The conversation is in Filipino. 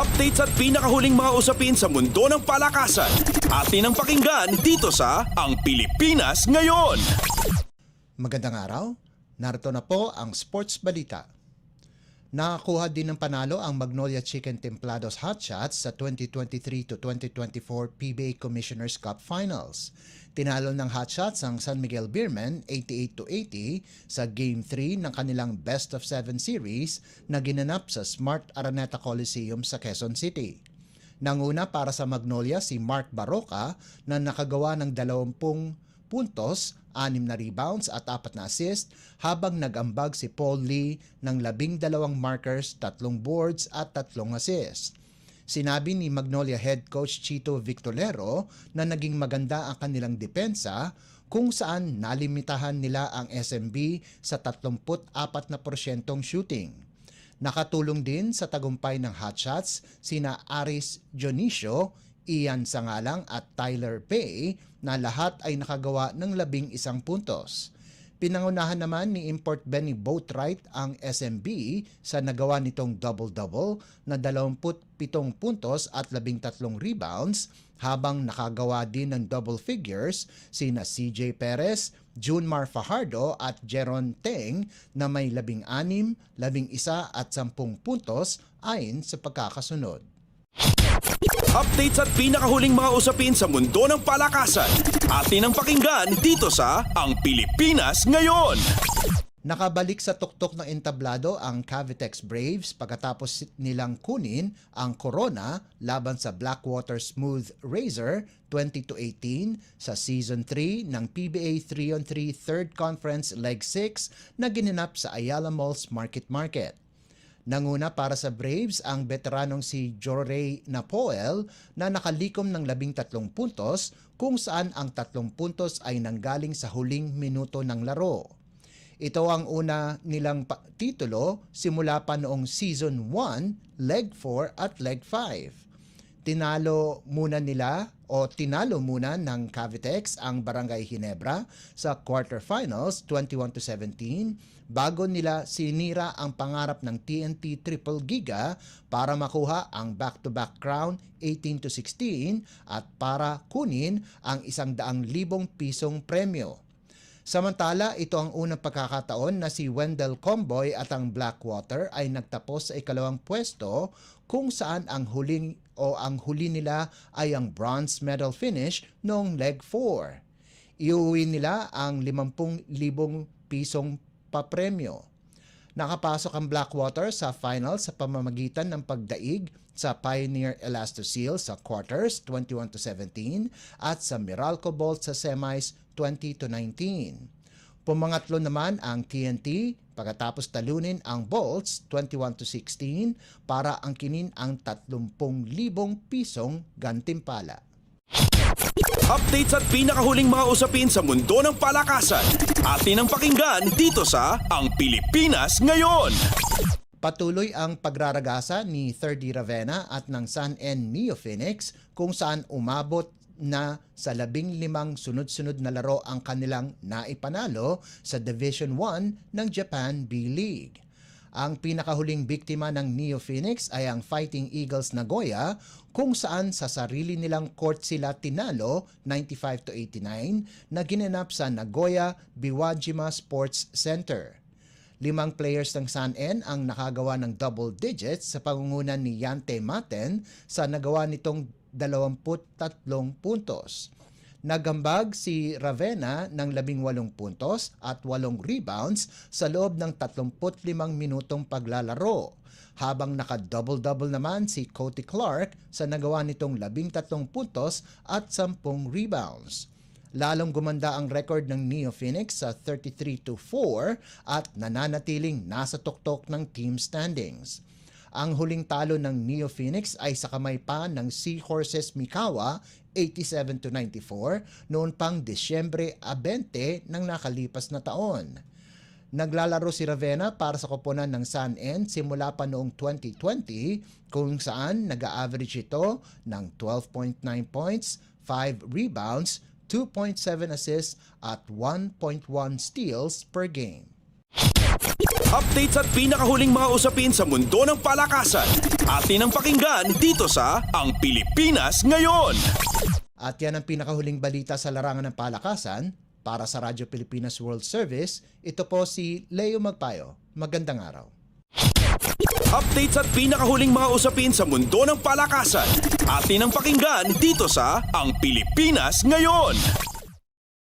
Updates at pinakahuling mga usapin sa mundo ng palakasan. Atin ang pakinggan dito sa Ang Pilipinas Ngayon. Magandang araw, narito na po ang Sports Balita. Nakakuha din ng panalo ang Magnolia Chicken Templados Hot Shots sa 2023 to 2024 PBA Commissioner's Cup Finals. Tinalo ng Hot Shots ang San Miguel Beermen 88-80 sa Game 3 ng kanilang Best of 7 series na ginanap sa Smart Araneta Coliseum sa Quezon City. Nanguna para sa Magnolia si Mark Barroca na nakagawa ng 20 puntos, 6 na rebounds at 4 na assist, habang nag-ambag si Paul Lee ng 12 markers, 3 boards at 3 assists. Sinabi ni Magnolia head coach Chito Victorero na naging maganda ang kanilang depensa kung saan nalimitahan nila ang SMB sa 34% shooting. Nakatulong din sa tagumpay ng Hot Shots sina Aris Dionisio, Ian Sangalang at Tyler Pay na lahat ay nakagawa ng 11 puntos. Pinangunahan naman ni Import Benny Boatwright ang SMB sa nagawa nitong double-double na 27 puntos at 13 rebounds, habang nakagawa din ng double figures sina CJ Perez, Junmar Fajardo at Jeron Teng na may 16, 11 at 10 puntos ayon sa pagkakasunod. Updates at pinakahuling mga usapin sa mundo ng palakasan. Atin ang pakinggan dito sa Ang Pilipinas Ngayon. Nakabalik sa tuktok ng entablado ang Cavitex Braves pagkatapos nilang kunin ang Corona laban sa Blackwater Smooth Razor 20-18 sa Season 3 ng PBA 3-on-3 Third Conference Leg 6 na ginanap sa Ayala Malls Market. Nanguna para sa Braves ang veteranong si Jorey Napoel na nakalikom ng 13 puntos kung saan ang 3 puntos ay nanggaling sa huling minuto ng laro. Ito ang una nilang titulo simula pa noong Season 1, Leg 4 at Leg 5. Tinalo muna ng Cavitex ang Barangay Ginebra sa quarterfinals 21-17 bago nila sinira ang pangarap ng TNT Triple Giga para makuha ang back-to-back crown 18-16 at para kunin ang 100,000 pisong premyo. Samantala, ito ang unang pagkakataon na si Wendell Comboy at ang Blackwater ay nagtapos sa ikalawang pwesto kung saan ang huli nila ay ang bronze medal finish noong leg 4. Iuwi nila ang 50,000 pisong papremyo. Nakapasok ang Blackwater sa final sa pamamagitan ng pagdaig sa Pioneer Elastoseal sa quarters 21-17 at sa Meralco Bolt sa semis 20-19. Pumangatlo naman ang TNT pagkatapos talunin ang Bolts 21-16 para angkinin ang 30,000 pisong gantimpala. Updates at pinakahuling mga usapin sa mundo ng palakasan. Atin ang pakinggan dito sa Ang Pilipinas Ngayon. Patuloy ang pagraragasa ni 3D Ravenna at ng San N Neo Phoenix kung saan umabot na sa 15 sunod-sunod na laro ang kanilang naipanalo sa Division 1 ng Japan B-League. Ang pinakahuling biktima ng Neo Phoenix ay ang Fighting Eagles Nagoya kung saan sa sarili nilang court sila tinalo 95-89 na ginanap sa Nagoya Biwajima Sports Center. 5 players ng San N ang nakagawa ng double digits sa pangungunan ni Yante Maten sa nagawa nitong 23 puntos. Nagambag si Ravenna ng 18 puntos at 8 rebounds sa loob ng 35 minutong paglalaro, habang naka-double-double naman si Cody Clark sa nagawa nitong 13 puntos at 10 rebounds. Lalong gumanda ang record ng Neo Phoenix sa 33-4 at nananatiling nasa tuktok ng team standings. Ang huling talo ng Neo Phoenix ay sa kamay pa ng Seahorses Mikawa 87-94 noon pang Disyembre 20 ng nakalipas na taon. Naglalaro si Ravenna para sa koponan ng San N simula pa noong 2020 kung saan nag-a-average ito ng 12.9 points, 5 rebounds, 2.7 assists at 1.1 steals per game. Updates at pinakahuling mga usapin sa mundo ng palakasan. Atin ang pakinggan dito sa Ang Pilipinas Ngayon. At yan ang pinakahuling balita sa larangan ng palakasan. Para sa Radyo Pilipinas World Service, ito po si Leo Magpayo. Magandang araw. Updates at pinakahuling mga usapin sa mundo ng palakasan. Atin ang pakinggan dito sa Ang Pilipinas Ngayon.